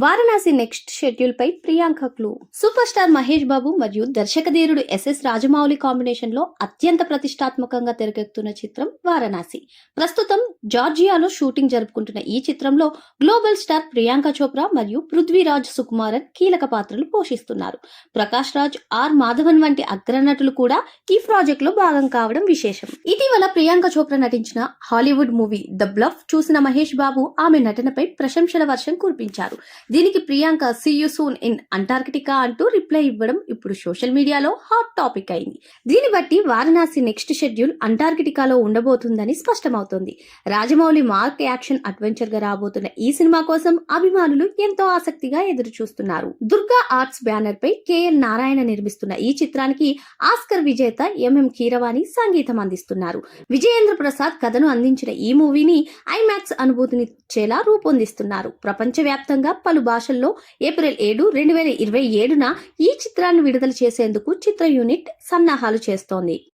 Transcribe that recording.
Varanasi next schedule పై Priyanka clue. Super star Mahesh Babu మరియు దర్శకధీరుడు ఎస్ఎస్ రాజమౌళి కాంబినేషన్ లో అత్యంత ప్రతిష్టాత్మకంగా తెరకెక్కుతున్న చిత్రం వారణాసి. ప్రస్తుతం జార్జియాలో షూటింగ్ జరుపుకుంటున్న ఈ చిత్రంలో గ్లోబల్ స్టార్ ప్రియాంక చోప్రా మరియు పృథ్వీరాజ్ సుకుమారన్ కీలక పాత్రలు పోషిస్తున్నారు. ప్రకాష్ రాజ్, ఆర్ మాధవన్ వంటి అగ్రనటులు కూడా ఈ ప్రాజెక్ట్ లో భాగం కావడం విశేషం. ఇటీవల ప్రియాంక చోప్రా నటించిన హాలీవుడ్ మూవీ ద బ్లఫ్ చూసిన మహేష్ బాబు ఆమె నటనపై ప్రశంసల వర్షం కురిపించారు. దీనికి Priyanka see you soon in Antarctica అంటూ రిప్లై ఇవ్వడం ఇప్పుడు సోషల్ మీడియాలో హాట్ టాపిక్ అయింది. దీన్ని బట్టి వారణాసి నెక్స్ట్ షెడ్యూల్ అంటార్కిటికాలో ఉండబోతుందని స్పష్టమవుతోంది. రాజమౌళి మార్క్ యాక్షన్ అడ్వెంచర్ గా రాబోతున్న ఈ సినిమా కోసం అభిమానులు ఎంతో ఆసక్తిగా ఎదురు చూస్తున్నారు. దుర్గా ఆర్ట్స్ బ్యానర్ పై కేఎల్ నారాయణ నిర్మిస్తున్న ఈ చిత్రానికి ఆస్కర్ విజేత ఎంఎం కీరవాణి సంగీతం అందిస్తున్నారు. విజయేంద్ర ప్రసాద్ కథను అందించిన ఈ మూవీని ఐమాక్స్ అనుభూతినిచ్చేలా రూపొందిస్తున్నారు. ప్రపంచవ్యాప్తంగా పలు భాషల్లో ఏప్రిల్ 7, 2027న ఈ చిత్రాన్ని విడుదల చేసేందుకు చిత్ర యూనిట్ సన్నాహాలు చేస్తోంది.